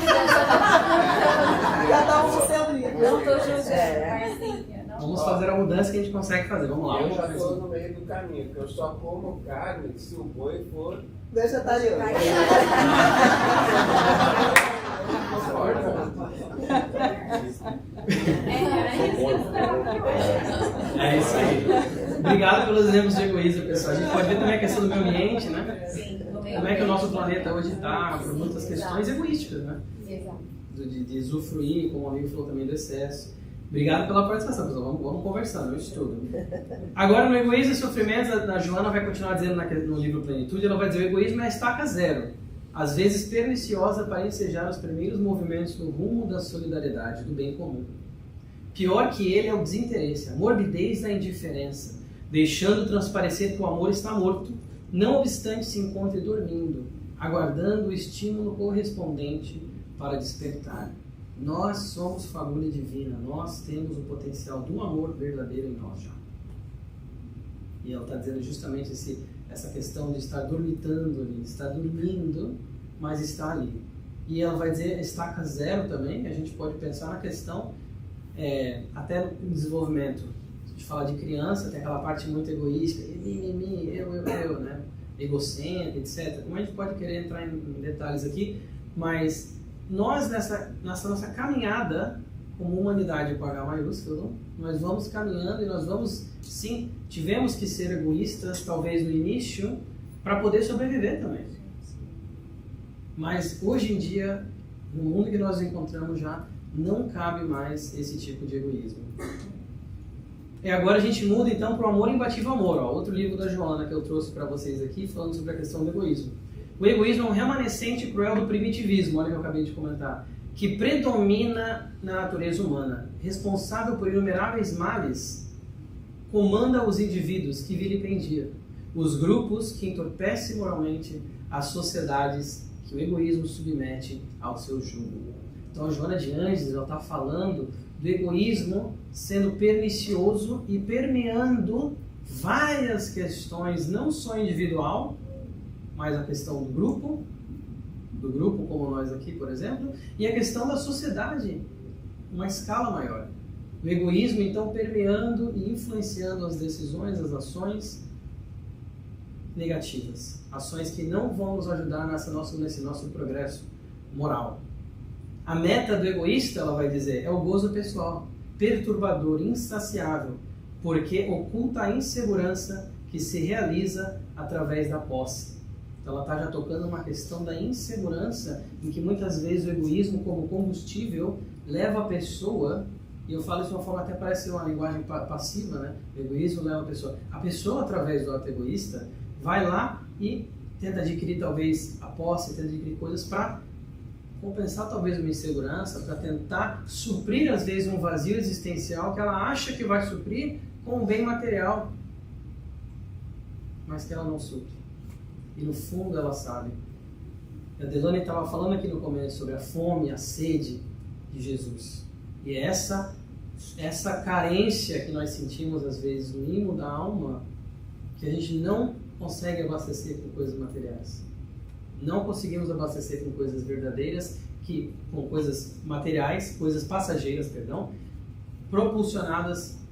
Cada um no seu nível. Não estou julgando. Vamos fazer a mudança que a gente consegue fazer. Vamos lá. Eu já estou no meio do caminho, porque eu só como carne se o boi for vegetariano. É isso aí. Obrigado pelos exemplos de egoísmo, pessoal. A gente pode ver também a questão do meio ambiente, né? Sim, Como é que o nosso planeta hoje está por muitas questões egoísticas, né? Exato. De usufruir, como o amigo falou também, do excesso. Obrigado pela participação, pessoal. Vamos conversando, eu estudo. Agora, no egoísmo e sofrimento, a Joana vai continuar dizendo no livro Plenitude, ela vai dizer: o egoísmo é a estaca zero, às vezes perniciosa para ensejar os primeiros movimentos no rumo da solidariedade, do bem comum. Pior que ele é o desinteresse, a morbidez da indiferença, deixando transparecer que o amor está morto, não obstante se encontre dormindo, aguardando o estímulo correspondente para despertar. Nós somos família divina, nós temos o potencial do amor verdadeiro em nós já. E ela está dizendo justamente essa questão de estar dormitando ali, estar dormindo, mas está ali. E ela vai dizer estaca zero também, a gente pode pensar na questão, até no desenvolvimento. Se a gente fala de criança, tem aquela parte muito egoísta, eu, né? Egocêntrica, etc. Como a gente pode querer entrar em detalhes aqui, mas nós nessa nossa caminhada como humanidade com H maiúsculo, nós vamos caminhando e nós vamos, sim, tivemos que ser egoístas talvez no início para poder sobreviver também. Mas hoje em dia, no mundo que nós encontramos já, não cabe mais esse tipo de egoísmo. E agora a gente muda então para o Amor Imbatível Amor, ó, outro livro da Joana que eu trouxe para vocês aqui, falando sobre a questão do egoísmo. O egoísmo é um remanescente cruel do primitivismo, olha o que eu acabei de comentar, que predomina na natureza humana, responsável por inumeráveis males, comanda os indivíduos que vilipendia, os grupos que entorpecem moralmente, as sociedades que o egoísmo submete ao seu jugo. Então a Joana de Ângeles está falando do egoísmo sendo pernicioso e permeando várias questões, não só individual, mas a questão do grupo como nós aqui, por exemplo, e a questão da sociedade, uma escala maior. O egoísmo, então, permeando e influenciando as decisões, as ações negativas, ações que não vão nos ajudar nesse nosso progresso moral. A meta do egoísta, ela vai dizer, é o gozo pessoal, perturbador, insaciável, porque oculta a insegurança que se realiza através da posse. Então ela está já tocando uma questão da insegurança, em que muitas vezes o egoísmo como combustível leva a pessoa, e eu falo isso de uma forma até parece uma linguagem passiva, né? O egoísmo leva a pessoa através do ato egoísta, vai lá e tenta adquirir talvez a posse, tenta adquirir coisas para compensar talvez uma insegurança, para tentar suprir às vezes um vazio existencial que ela acha que vai suprir com um bem material, mas que ela não supre. E no fundo ela sabe. A Delane estava falando aqui no começo sobre a fome, a sede de Jesus. E é essa carência que nós sentimos às vezes no imo da alma, que a gente não consegue abastecer com coisas materiais. Não conseguimos abastecer com coisas verdadeiras, com coisas materiais, coisas passageiras,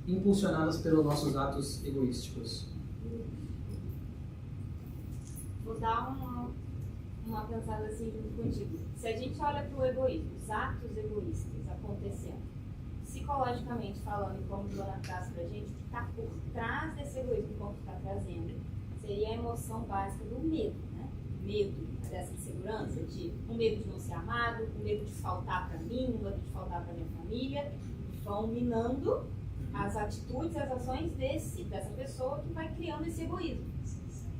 impulsionadas pelos nossos atos egoísticos. Vou dar uma pensada assim junto contigo. Se a gente olha para o egoísmo, os atos egoístas acontecendo, psicologicamente falando, como o Joana traz para a gente, o que está por trás desse egoísmo, como tu está trazendo, seria a emoção básica do medo, né? Medo dessa insegurança, um medo de não ser amado, um medo de faltar para mim, um medo de faltar para minha família, vão minando as atitudes, as ações dessa pessoa que vai criando esse egoísmo.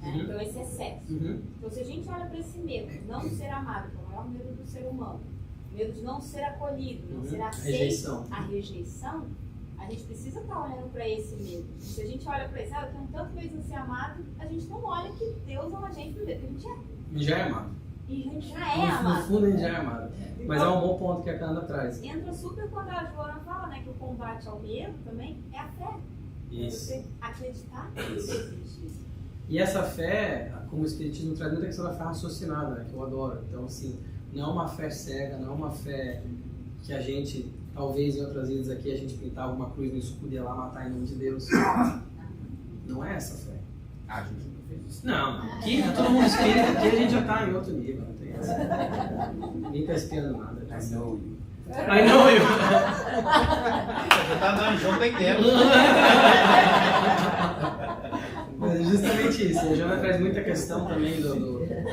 Né? Então esse excesso. Então se a gente olha para esse medo de não ser amado, que é o maior medo do ser humano, medo de não ser acolhido, não ser aceito, a rejeição, a gente precisa estar olhando para esse medo. Se a gente olha para esse, eu tenho tanto medo de ser amado, a gente não olha que Deus ama a gente do jeito que a gente é. E já é amado. E a gente já é amado. No fundo a gente já é amado. Mas é um bom ponto que a Canda traz. Entra super quando a Joana fala, né, que o combate ao medo também é a fé. Isso. É você acreditar que isso existe. E essa fé, como o Espiritismo traz, muita questão da fé raciocinada, né, que eu adoro. Então, assim, não é uma fé cega, não é uma fé que a gente, talvez em outras vezes aqui, a gente pintava uma cruz no escudo e ia lá matar em nome de Deus. Não é essa fé. A gente não fez isso. Não, aqui tá todo mundo espírita, aqui a gente já está em outro nível, não tem essa. Ninguém está espiando nada. I know you. I know you. Você tá andando junto tem tempo. justamente isso. A Joana traz muita questão também que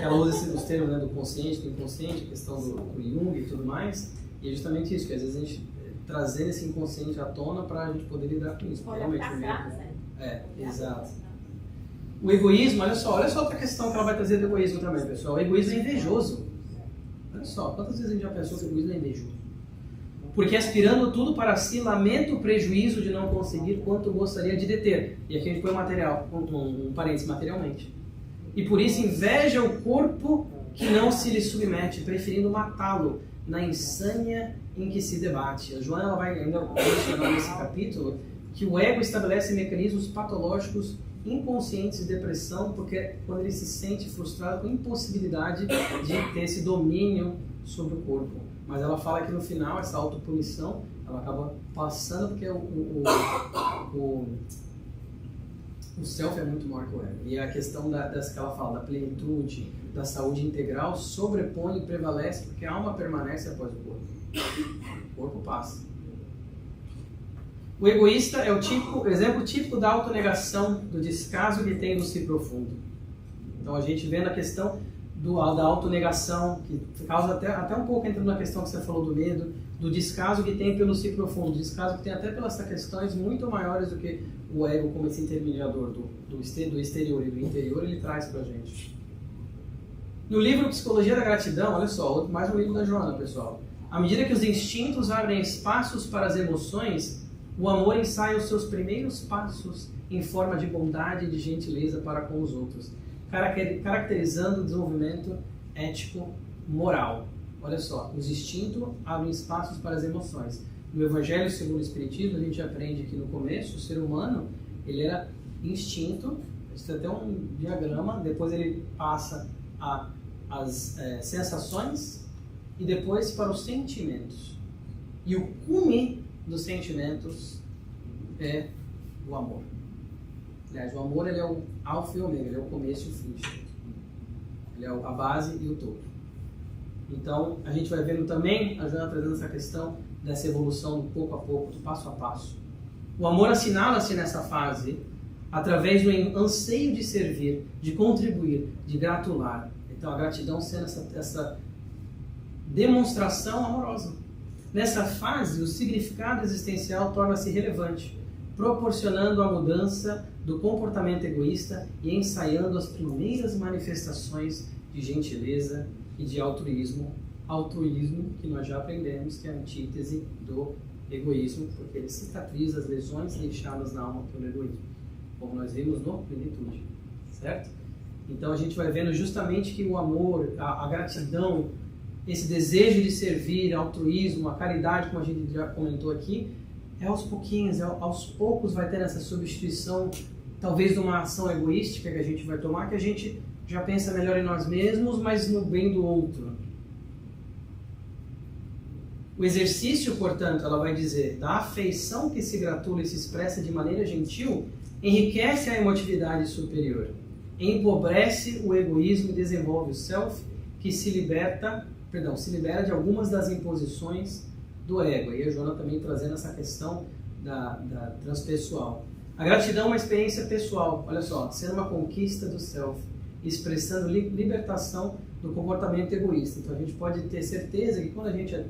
ela usa os termos, né, do consciente, do inconsciente, a questão do Jung e tudo mais. E é justamente isso, que às vezes a gente trazer esse inconsciente à tona para a gente poder lidar com isso. Olha pra trás, né? Exato. O egoísmo, olha só outra questão que ela vai trazer do egoísmo também, pessoal. O egoísmo é invejoso. Olha só, quantas vezes a gente já pensou que o egoísmo é invejoso? Porque aspirando tudo para si, lamenta o prejuízo de não conseguir quanto gostaria de deter. E aqui a gente põe um parênteses, materialmente. E por isso inveja o corpo que não se lhe submete, preferindo matá-lo na insânia em que se debate. A Joana ela vai ainda mencionar nesse capítulo que o ego estabelece mecanismos patológicos inconscientes de depressão, porque quando ele se sente frustrado com a impossibilidade de ter esse domínio sobre o corpo. Mas ela fala que no final, essa autopunição, ela acaba passando porque o self é muito maior que o ego. E a questão das que ela fala, da plenitude, da saúde integral, sobrepõe e prevalece porque a alma permanece após o corpo. O corpo passa. O egoísta é o exemplo típico da autonegação, do descaso que tem do si profundo. Então a gente vê na questão da autonegação, que causa até um pouco entrando na questão que você falou do medo, do descaso que tem pelo si profundo, descaso que tem até pelas questões muito maiores do que o ego como esse intermediador do exterior e do interior, ele traz pra gente. No livro Psicologia da Gratidão, olha só, mais um livro da Joana, pessoal. À medida que os instintos abrem espaços para as emoções, o amor ensaia os seus primeiros passos em forma de bondade e de gentileza para com os outros, caracterizando o desenvolvimento ético-moral. Olha só, os instintos abrem espaços para as emoções. No Evangelho segundo o Espiritismo, a gente aprende que no começo, o ser humano, ele era instinto, isso tem até um diagrama, depois ele passa as sensações e depois para os sentimentos. E o cume dos sentimentos é o amor. Aliás, o amor ele é o alfa e ômega, ele é o começo e o fim. Ele é a base e o topo. Então, a gente vai vendo também, a Joana trazendo essa questão dessa evolução do pouco a pouco, do passo a passo. O amor assinala-se nessa fase através do anseio de servir, de contribuir, de gratular. Então, a gratidão sendo essa demonstração amorosa. Nessa fase, o significado existencial torna-se relevante, proporcionando a mudança do comportamento egoísta e ensaiando as primeiras manifestações de gentileza e de altruísmo. Altruísmo que nós já aprendemos que é a antítese do egoísmo, porque ele cicatriza as lesões deixadas na alma pelo egoísmo, como nós vimos no Plenitude, certo? Então a gente vai vendo justamente que o amor, a gratidão, esse desejo de servir, altruísmo, a caridade, como a gente já comentou aqui, é aos pouquinhos, aos poucos vai ter essa substituição, talvez de uma ação egoística que a gente vai tomar, que a gente já pensa melhor em nós mesmos, mas no bem do outro. O exercício, portanto, ela vai dizer, da afeição que se gratula e se expressa de maneira gentil, enriquece a emotividade superior, empobrece o egoísmo e desenvolve o self, que se libera de algumas das imposições do ego. E a Joana também trazendo essa questão da transpessoal. A gratidão é uma experiência pessoal, olha só, sendo uma conquista do self, expressando libertação do comportamento egoísta. Então a gente pode ter certeza que quando a gente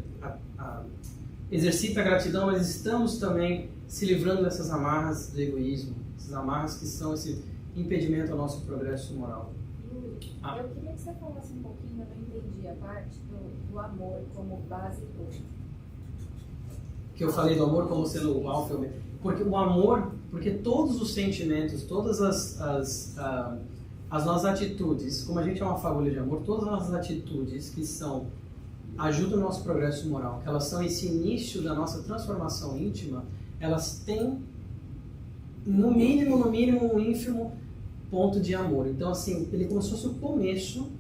exercita a gratidão, nós estamos também se livrando dessas amarras do egoísmo, essas amarras que são esse impedimento ao nosso progresso moral. Eu queria que você falasse um pouquinho, eu não entendi a parte do amor como base toda. Que eu falei do amor como sendo o alfa e o ômega. Porque o amor, porque todos os sentimentos, todas as nossas atitudes, como a gente é uma fagulha de amor, todas as nossas atitudes que ajudam o nosso progresso moral, que elas são esse início da nossa transformação íntima, elas têm no mínimo um ínfimo ponto de amor. Então assim, ele como se fosse o começo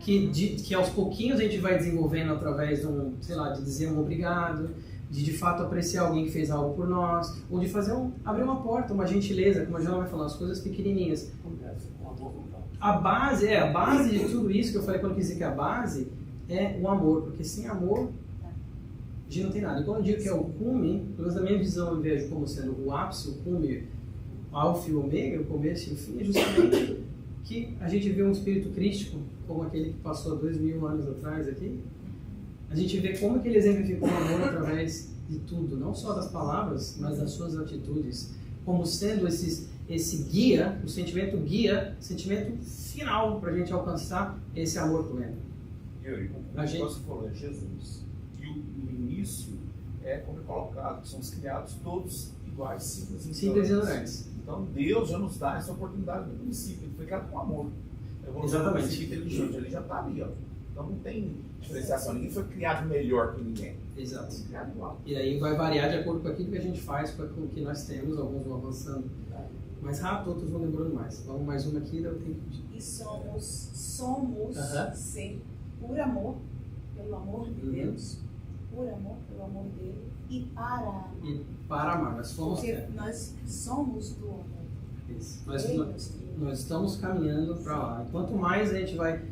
que aos pouquinhos a gente vai desenvolvendo através de dizer um obrigado, de fato apreciar alguém que fez algo por nós, ou de abrir uma porta, uma gentileza, como a Joana vai falando, as coisas pequenininhas. A base de tudo isso que eu falei quando eu quis dizer que a base é o amor, porque sem amor a gente não tem nada. E quando eu digo que é o cume, pelo menos na minha visão eu vejo como sendo o ápice, o cume, alfa e ômega, o começo e o fim, é justamente que a gente vê um espírito crístico, como aquele que passou 2000 anos atrás aqui. A gente vê como que ele exemplificou o amor através de tudo, não só das palavras, mas das suas atitudes, como sendo esse guia, o sentimento guia, o sentimento final para a gente alcançar esse amor pleno. Yuri, como você falou, é Jesus. E o início é como é colocado, somos criados todos iguais, simples e ignorantes. Então Deus já nos dá essa oportunidade no princípio, ele foi criado com amor. Exatamente. O princípio inteligente, ele já está ali, ó. Então não tem diferenciação, ninguém foi criado melhor que ninguém. Exato. Foi criado igual. E aí vai variar de acordo com aquilo que a gente faz, com o que nós temos, alguns vão avançando mais rápido, outros vão lembrando mais. Vamos mais uma aqui, daí eu tenho que... E somos ser por amor, pelo amor de Deus, por amor, pelo amor dele, e para amar. E para amar, nós fomos... Porque nós somos do amor. Isso. Nós estamos caminhando para lá. E quanto mais a gente vai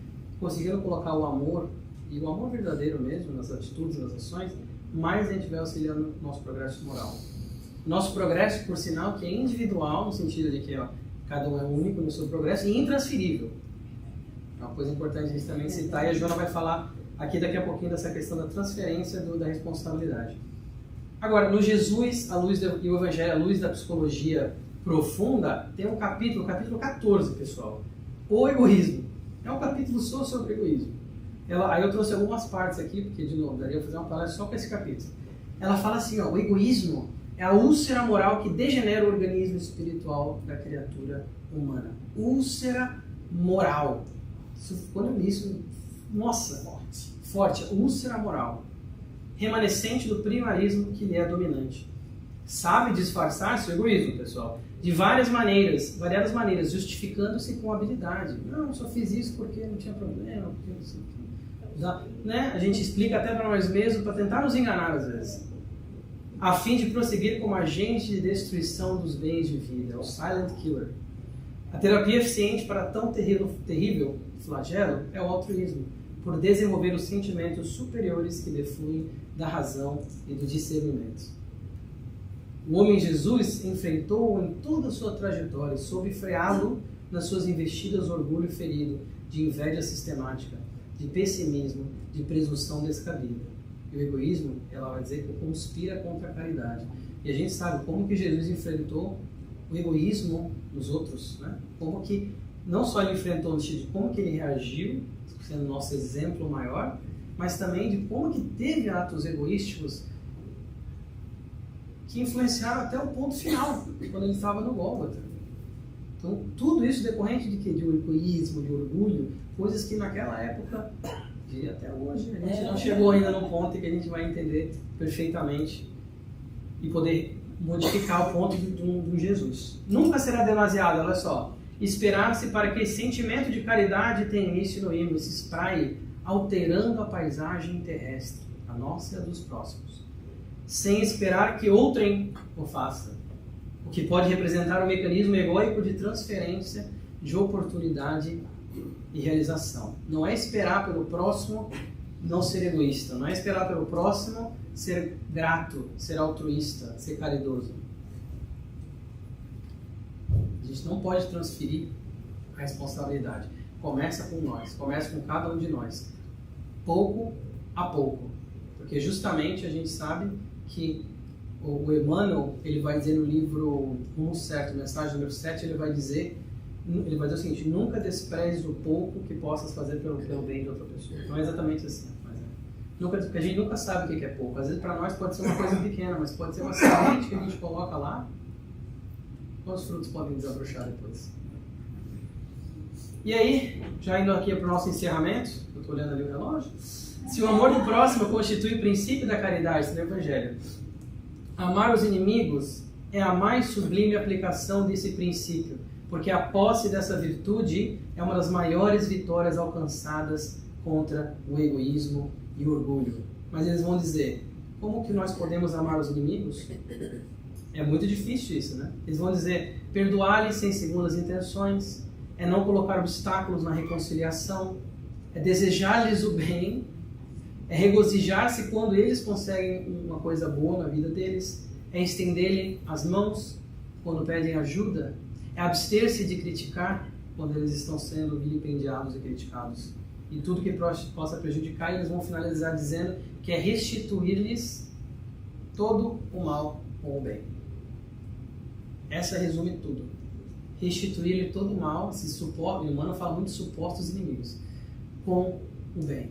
conseguindo colocar o amor, e o amor verdadeiro mesmo, nas atitudes, nas ações, mais a gente vai auxiliando o nosso progresso moral. Nosso progresso, por sinal, que é individual, no sentido de que cada um é único no seu progresso e intransferível. É uma coisa importante a gente também citar, e a Joana vai falar aqui daqui a pouquinho dessa questão da transferência da responsabilidade. Agora, no Jesus, e o Evangelho, à luz da psicologia profunda, tem um capítulo, o capítulo 14, pessoal. O egoísmo. É um capítulo só sobre o egoísmo. Aí eu trouxe algumas partes aqui, porque, de novo, daria para fazer uma palestra só para esse capítulo. Ela fala assim, o egoísmo é a úlcera moral que degenera o organismo espiritual da criatura humana. Úlcera moral. Quando eu li isso, nossa, forte. Úlcera moral. Remanescente do primarismo que lhe é dominante. Sabe disfarçar seu egoísmo, pessoal, de variadas maneiras, justificando-se com habilidade. Não, só fiz isso porque não tinha problema, porque não sei o que. Né? A gente explica até para nós mesmos, para tentar nos enganar às vezes, a fim de prosseguir como agente de destruição dos bens de vida, é o silent killer. A terapia eficiente para tão terrível flagelo é o altruísmo, por desenvolver os sentimentos superiores que defluem da razão e do discernimento. O homem Jesus enfrentou-o em toda a sua trajetória e soube freá-lo nas suas investidas orgulho ferido, de inveja sistemática, de pessimismo, de presunção descabida. E o egoísmo, ela vai dizer que conspira contra a caridade. E a gente sabe como que Jesus enfrentou o egoísmo nos outros, né? Como que, não só ele enfrentou no sentido de como que ele reagiu, sendo nosso exemplo maior, mas também de como que teve atos egoísticos que influenciaram até o ponto final, quando ele estava no Gólgota. Então, tudo isso decorrente de quê? De egoísmo, de orgulho, coisas que naquela época, e até hoje, a gente não chegou ainda num ponto em que a gente vai entender perfeitamente e poder modificar o ponto de um Jesus. Nunca será demasiado, olha só, esperar-se para que esse sentimento de caridade tenha início no ímã e se espraie, alterando a paisagem terrestre, a nossa e a dos próximos, sem esperar que outrem o faça, o que pode representar um mecanismo egóico de transferência de oportunidade e realização. Não é esperar pelo próximo não ser egoísta, não é esperar pelo próximo ser grato, ser altruísta, ser caridoso. A gente não pode transferir a responsabilidade. Começa com nós, começa com cada um de nós, pouco a pouco, porque justamente a gente sabe que o Emmanuel, ele vai dizer no livro Rumo Certo, mensagem número 7, ele vai dizer o seguinte: nunca desprezes o pouco que possas fazer pelo bem de outra pessoa. Não é exatamente assim, mas porque a gente nunca sabe o que é pouco. Às vezes para nós pode ser uma coisa pequena, mas pode ser uma semente que a gente coloca lá. Quantos frutos podem desabrochar depois? E aí, já indo aqui para o nosso encerramento, eu estou olhando ali o relógio. Se o amor do próximo constitui o princípio da caridade do Evangelho, amar os inimigos é a mais sublime aplicação desse princípio, porque a posse dessa virtude é uma das maiores vitórias alcançadas contra o egoísmo e o orgulho. Mas eles vão dizer, como que nós podemos amar os inimigos? É muito difícil isso, né? Eles vão dizer, perdoar-lhes sem segundas intenções, é não colocar obstáculos na reconciliação, é desejar-lhes o bem, é regozijar-se quando eles conseguem uma coisa boa na vida deles, é estender-lhe as mãos, quando pedem ajuda, é abster-se de criticar quando eles estão sendo vilipendiados e criticados. E tudo que possa prejudicar, eles vão finalizar dizendo que é restituir-lhes todo o mal com o bem. Essa resume tudo. Restituir-lhe todo o mal, esse suporte, o Emmanuel fala muito de supostos inimigos, com o bem.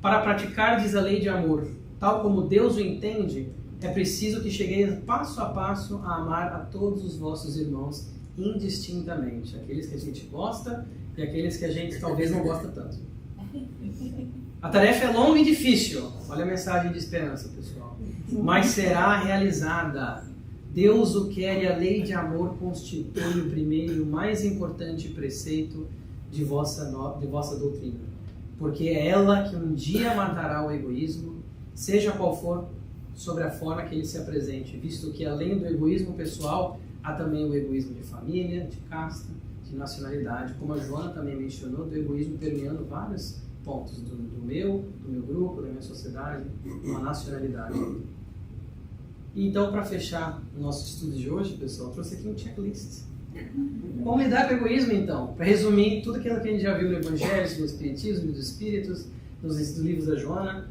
Para praticardes a lei de amor, tal como Deus o entende, é preciso que chegueis passo a passo a amar a todos os vossos irmãos indistintamente, aqueles que a gente gosta e aqueles que a gente talvez não gosta tanto. A tarefa é longa e difícil, olha a mensagem de esperança, pessoal, mas será realizada. Deus o quer e a lei de amor constitui o primeiro e o mais importante preceito de vossa doutrina, porque é ela que um dia matará o egoísmo, seja qual for sobre a forma que ele se apresente, visto que além do egoísmo pessoal, há também o egoísmo de família, de casta, de nacionalidade, como a Joana também mencionou, do egoísmo permeando vários pontos, do meu grupo, da minha sociedade, uma nacionalidade. E então, para fechar o nosso estudo de hoje, pessoal, eu trouxe aqui um checklist. Como lidar com o egoísmo, então? Para resumir tudo aquilo que a gente já viu no Evangelho, no Espiritismo, nos Espíritos, nos livros da Joana.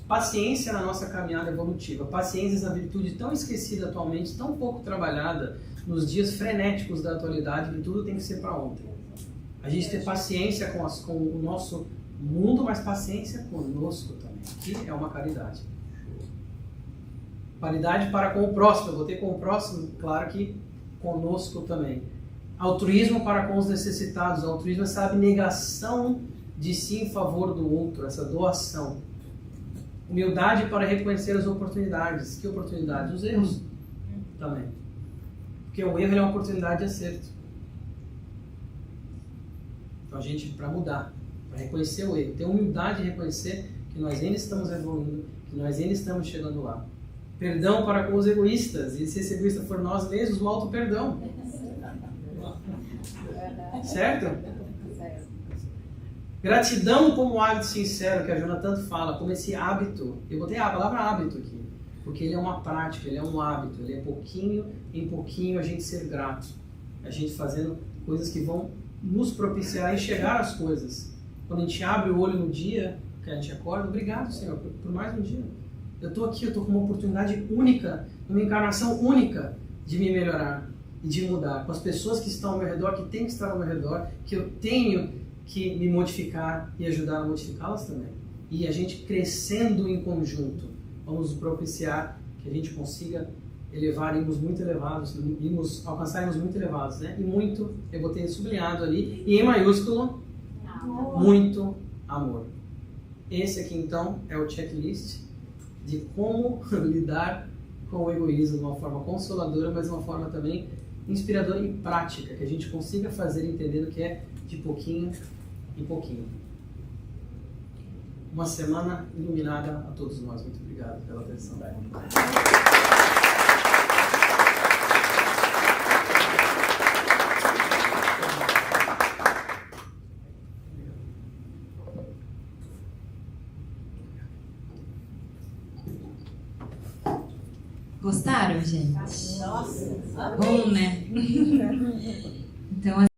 Paciência na nossa caminhada evolutiva. Paciência é essa virtude tão esquecida atualmente, tão pouco trabalhada nos dias frenéticos da atualidade, que tudo tem que ser para ontem. A gente ter paciência com o nosso mundo, mas paciência conosco também, que é uma caridade. Caridade para com o próximo, eu vou ter com o próximo, claro que conosco também. Altruísmo para com os necessitados. Altruísmo é essa abnegação de si em favor do outro, essa doação. Humildade para reconhecer as oportunidades. Que oportunidades? Os erros também. Porque o erro é uma oportunidade de acerto. Então a gente, para mudar, para reconhecer o erro, ter humildade de reconhecer que nós ainda estamos evoluindo, que nós ainda estamos chegando lá. Perdão para com os egoístas, e se esse egoísta for nós mesmos, o auto-perdão. Certo? Gratidão como hábito sincero, que a Joana tanto fala, como esse hábito. Eu botei a palavra hábito aqui, porque ele é uma prática, ele é um hábito, ele é pouquinho em pouquinho a gente ser grato. A gente fazendo coisas que vão nos propiciar a enxergar as coisas. Quando a gente abre o olho no dia que a gente acorda, obrigado, Senhor, por mais um dia. Eu estou aqui, eu estou com uma oportunidade única, uma encarnação única de me melhorar e de mudar. Com as pessoas que estão ao meu redor, que têm que estar ao meu redor, que eu tenho que me modificar e ajudar a modificá-las também. E a gente crescendo em conjunto, vamos propiciar que a gente consiga elevar irmos muito elevados, alcançar irmos muito elevados, né? E muito, eu botei sublinhado ali, e em maiúsculo, muito amor. Esse aqui então é o checklist de como lidar com o egoísmo de uma forma consoladora, mas de uma forma também inspiradora e prática, que a gente consiga fazer entendendo que é de pouquinho em pouquinho. Uma semana iluminada a todos nós. Muito obrigado pela atenção. Gostaram, gente? Nossa! Bom, né? Então,